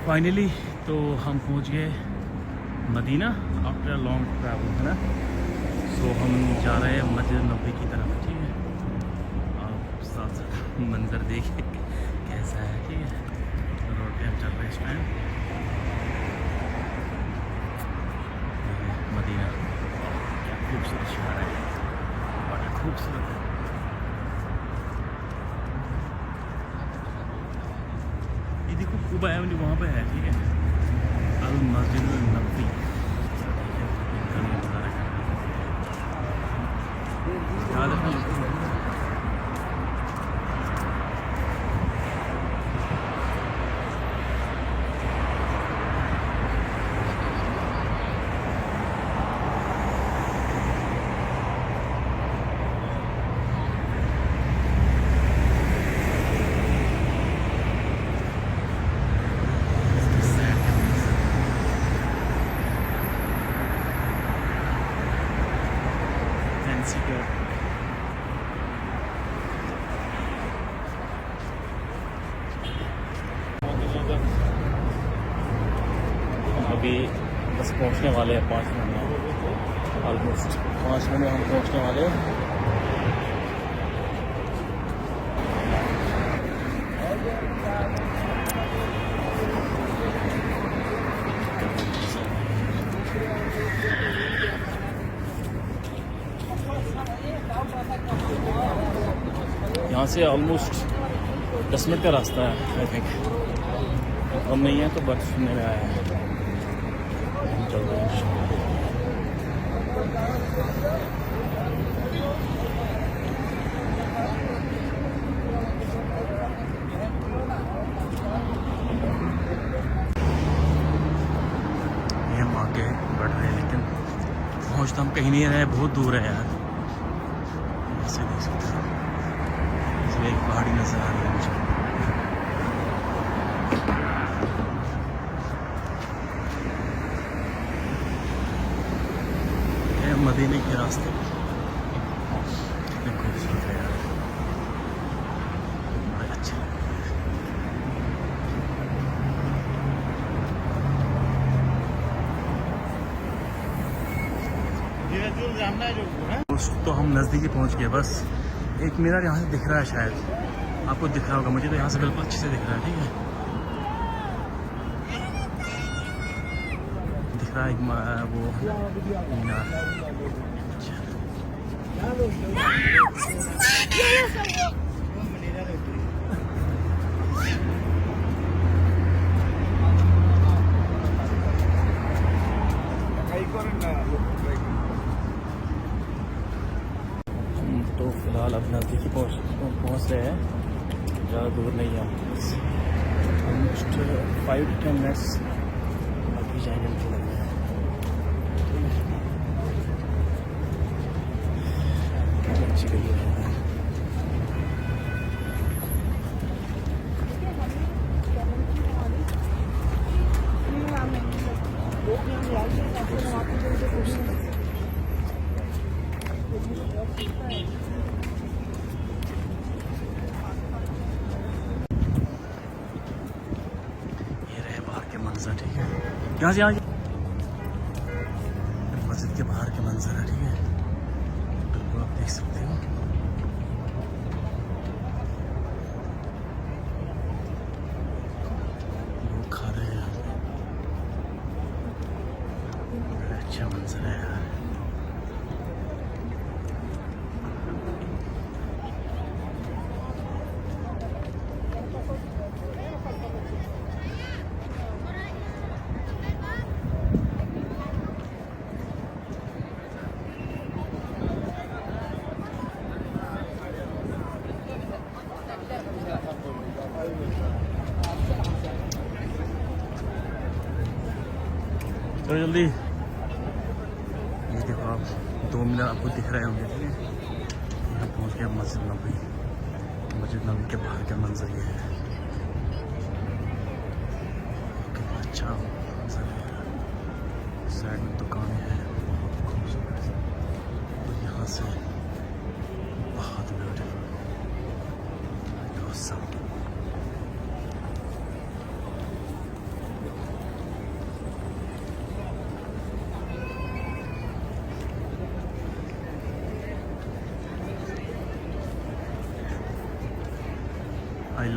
Finally तो हम पहुंच गए मदीना आफ्टर लॉन्ग ट्रैवल, है ना। सो हम जा रहे हैं मस्जिद नबवी की तरफ, ठीक है। आप साथ साथ मंज़र देखिए कैसा है, ठीक है। रोड पे हम चल रहे हैं इस टाइम मदीना। क्या खूबसूरत शहर है, बड़ा खूबसूरत है। ये देखो कुबा एवेन्यू वहाँ पे है, ठीक है। अल मस्जिद नबवी, याद रखना। अभी बस पहुंचने वाले हैं 5 मिनट में, ऑलमोस्ट 5 मिनट में हम पहुंचने वाले हैं। यहाँ से ऑलमोस्ट 10 मिनट का रास्ता है, आई थिंक। कम नहीं है तो बट सुनने में आया है। चल रहे हैं। ये हम आगे बढ़ रहे हैं, लेकिन पहुँच तो हम कहीं नहीं रहे, बहुत दूर है यार। ऐसे देख सकते हो, इसलिए एक पहाड़ी नजर आ रही है मुझे। मदीने के रास्ते कितने खूबसूरत है यार, बड़े अच्छे लगते हैं। तो हम नज़दीकी पहुंच गए, बस एक मिनट यहाँ से दिख रहा है, शायद आपको दिख रहा होगा, मुझे तो यहाँ से बिल्कुल अच्छे से दिख रहा है, ठीक है। दिख रहा है वो मीनार। तो फिलहाल अब नज़दीकी पहुँच रहे हैं, ज़्यादा दूर नहीं है, ऑलमोस्ट 5 to 10 मिनट्स बाकी जाएंगे मुझे लग रहा है। अच्छी गई है। ये रहे बाहर के मंजर, ठीक है। यहाँ से मस्जिद के बाहर के मंजर है, ठीक है। बिल्कुल आप देख सकते हो। लोग खा रहे हैं, बड़ा अच्छा मंजर है यार। चलो जल्दी, ये देखो आप 2 मिनट आपको दिख रहे होंगे, ठीक है। यहाँ पहुँच गया मस्जिद नबवी। मस्जिद नबवी के बाहर का मंजर ये है, कितना अच्छा मंजर है। साइड में दुकानें हैं, बहुत खूबसूरत। तो यहाँ से बहुत ब्यूटीफुल, ऑसम।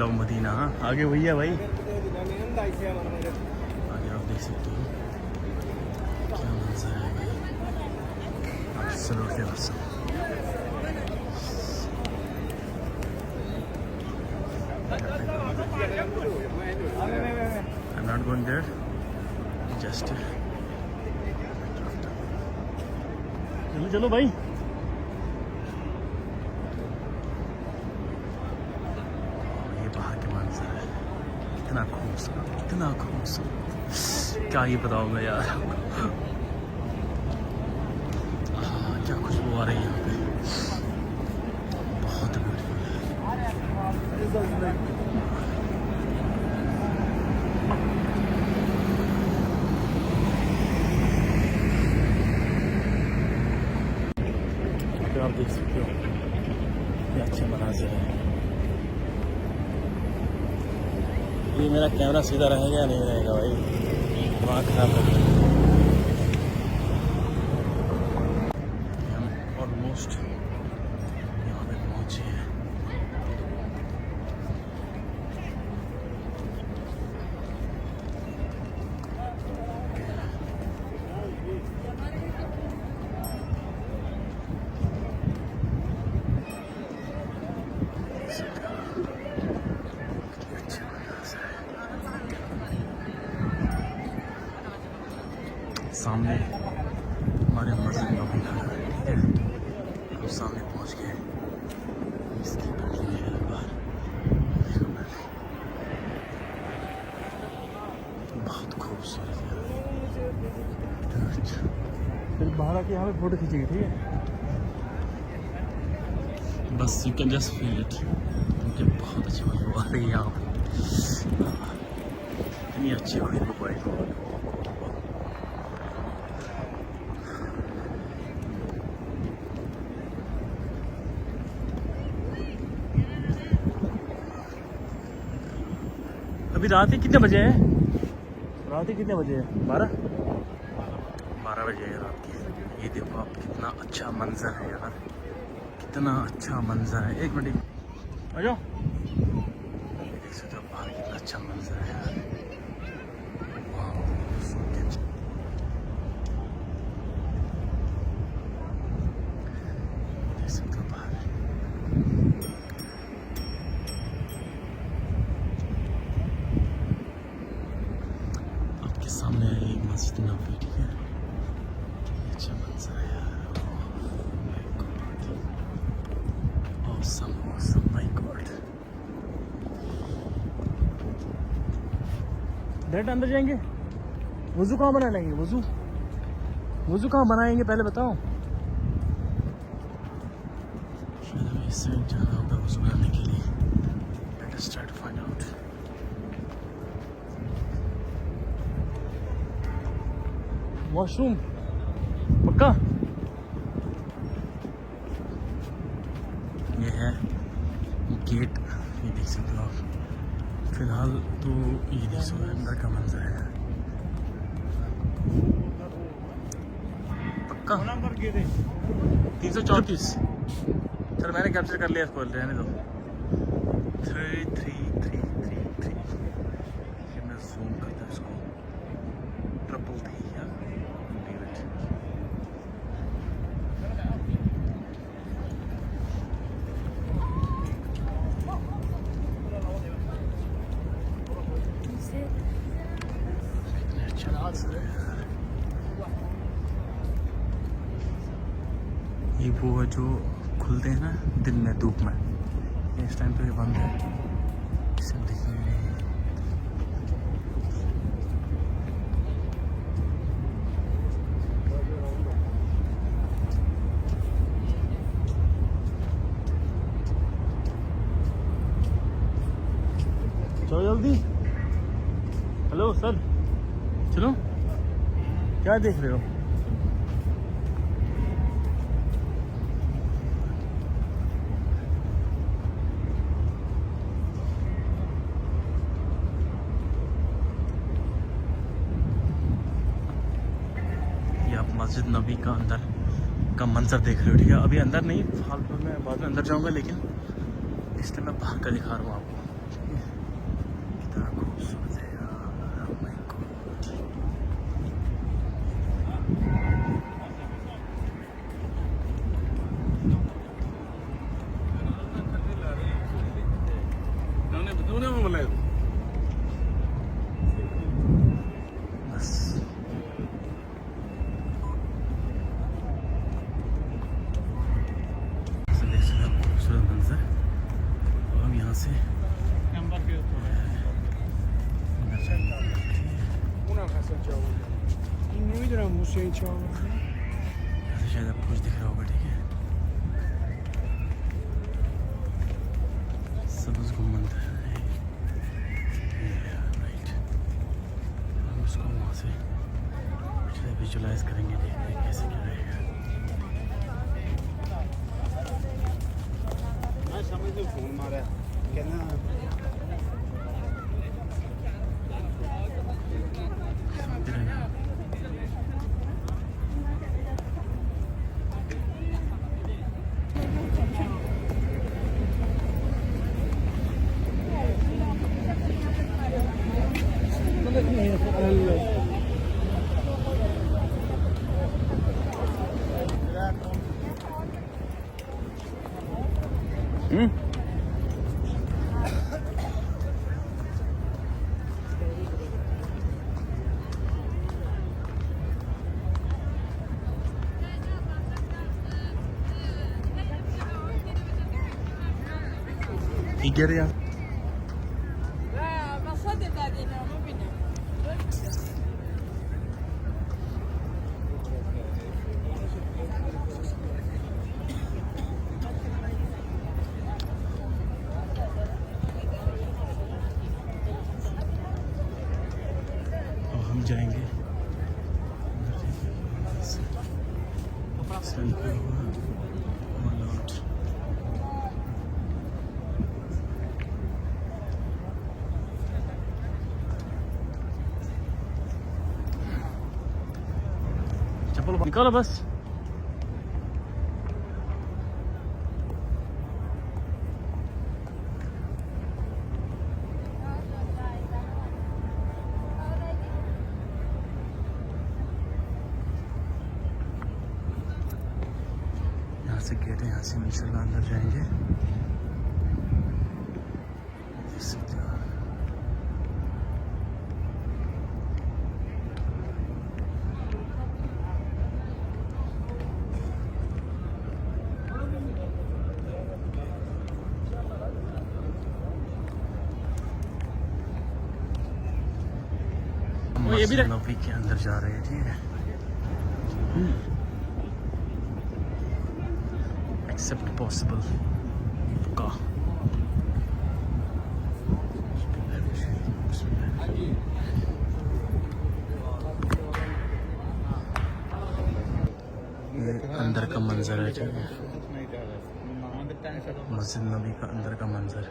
Love Medina. हाँ आगे वही है भाई, आगे आप देख सकते हो क्या मंजर है भाई। Absolutely awesome. I'm not going there. Just चलो चलो भाई। ये बाहर के मंजर है, इतना खूबसूरत, इतना खूबसूरत, क्या ये बताऊँ मैं यार। क्या खुशबू आ रही है यहाँ पे, बहुत ब्यूटीफुल है। आप देख सकते हो ये अच्छे मनाज़िर है। ये मेरा कैमरा सीधा रहेगा या नहीं रहेगा भाई, दिमाग खराब कर देगा। हम ऑलमोस्ट यहाँ पे पहुँचे हैं। सामने हमारे मस्जिद नबी खड़ा है, ठीक है, हम सामने पहुंच गए। इसकी बिल्डिंग है बाहर, बहुत खूबसूरत है। फिर बाहर आके यहाँ पे फोटो खींचेगी, ठीक है, बस you can just feel it. मुझे बहुत अच्छी खुशबू आ रही है यहाँ पे, इतनी अच्छी खुशबू भाई। अभी रात ही कितने बजे हैं? रात ही कितने बजे हैं? 12 बजे है रात के। ये देखो आप, कितना अच्छा मंजर है यार, कितना अच्छा मंजर है। एक मिनट आ जाओ, देख सकते हो बाहर कितना अच्छा मंजर है यार। देख सकते हो बाहर, सामने है एक मस्जिद नबी, ठीक है, अच्छा मंजर है यार। Awesome awesome, my God. Direct अंदर जाएंगे? वजू कहाँ बना लेंगे? वजू कहाँ बनाएंगे पहले बताओ। इस साइड जाना होगा वजू बनाने के लिए। Let us try to find out. Washroom पक्का? ये है गेट, ये देख सकते हो आप। फिलहाल तो ये देख सकते हो अंदर का मंजर है पक्का। 334। चलो मैंने कैप्चर कर लिया, इसको रहने दो। 3333। मैं जूम करता हूँ इसको, ट्रिपल थी यार। ये वो है जो खुलते हैं ना दिन में धूप में, इस टाइम तो ये बंद है, इसे दिखने नहीं। चलो जल्दी। हेलो सर, चलो, क्या देख रहे हो? ये आप मस्जिद नबी का अंदर का मंजर देख रहे हो, ठीक है। अभी अंदर नहीं, फालतू में बाद में अंदर जाऊंगा, लेकिन इस टाइम मैं बाहर का दिखा रहा हूँ आपको। रहा हूँ मुझसे चौक यहाँ से शायद आपको कुछ दिख रहा होगा, ठीक है। सब्ज़ गुम्बद है राइट। हम उसको वहाँ से विजुलाइज करेंगे, देखते हैं कैसे क्या रहेगा। फोन मारा कहना Igeri ya. हम जाएंगे चप्पल निकालो बस। यहाँ से गेट है, यहाँ से इंशाल्लाह अंदर जाएंगे। देख सकते हो ये भी नबी के अंदर जा रहे हैं, ठीक है। एक्सेप्ट पॉसिबल का ये अंदर का मंजर है, ठीक है। मस्जिद नबी का अंदर का मंजर।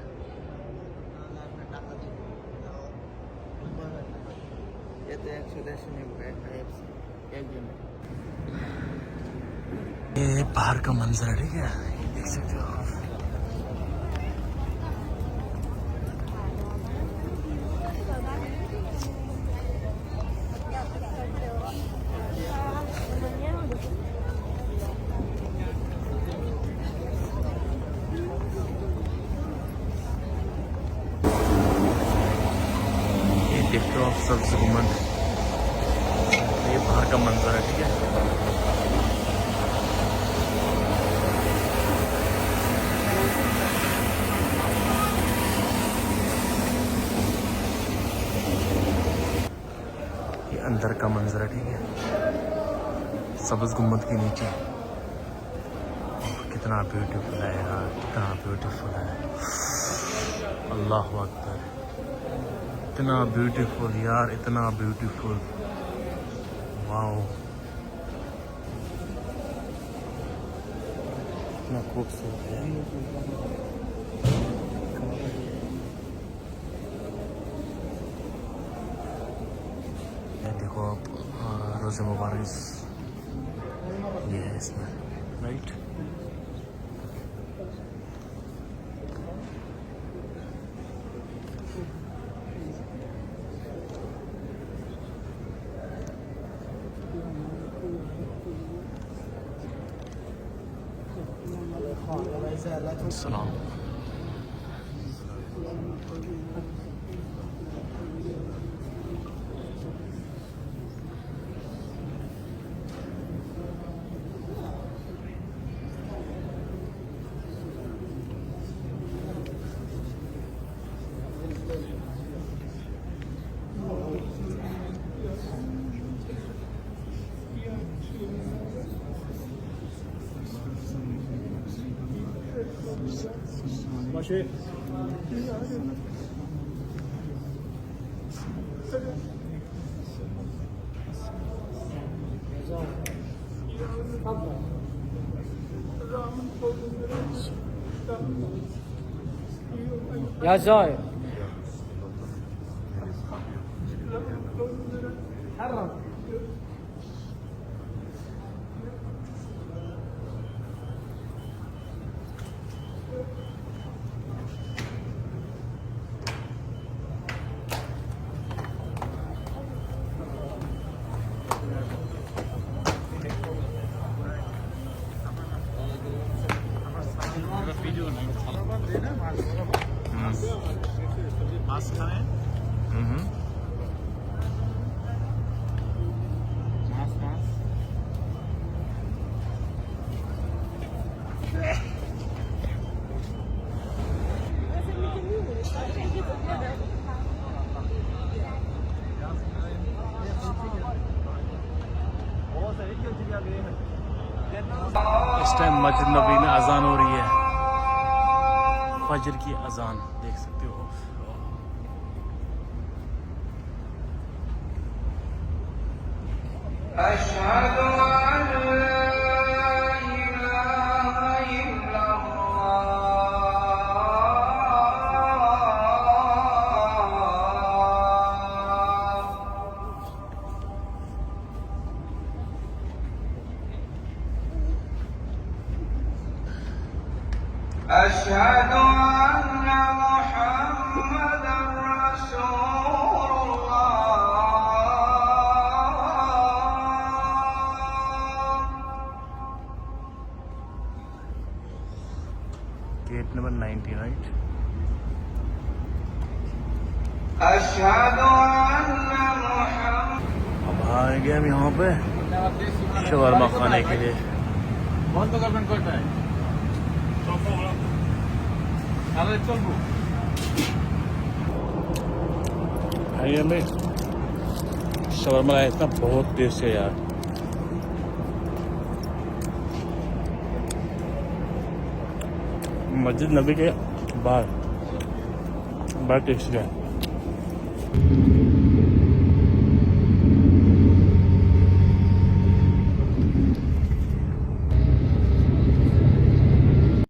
ये बाहर का मंजर है, ठीक है, देख सकते हो आप। ये देखते हो आप सब्ज़ गुम्बद, ये बाहर का मंजर है, ठीक है। अंदर का मंजर है, ठीक है, सब्ज़ गुम्बद के नीचे। कितना ब्यूटीफुल है यार, कितना ब्यूटीफुल है। अल्लाह अकबर, इतना ब्यूटीफुल यार, इतना ब्यूटीफुल। वाओ, इतना खूबसूरत है। देखो आप, रोज़े मुबारक ये है इसमें, राइट। सलाम। Başı. Yazay. मास्क खाए मास्क इस टाइम मस्जिद नबी में अजान हो रही है, फजर की अजान देख सकते हो। अशहदु अन ला इलाहा इल्लल्लाह अशहदु अन्न मुहम्मदन रसूलुल्लाह गेट नंबर 90 राइट। अशहदु अन्न मुहम्मद अब आ गए हम यहाँ पे शवरमा खाने के लिए। বন্ধ করবেন কোথায় তাহলে চলবো भाई हमें शवरमा लाया इतना बहुत टेस्ट है यार। मस्जिद नबी के बाहर बड़ा टेस्टी है।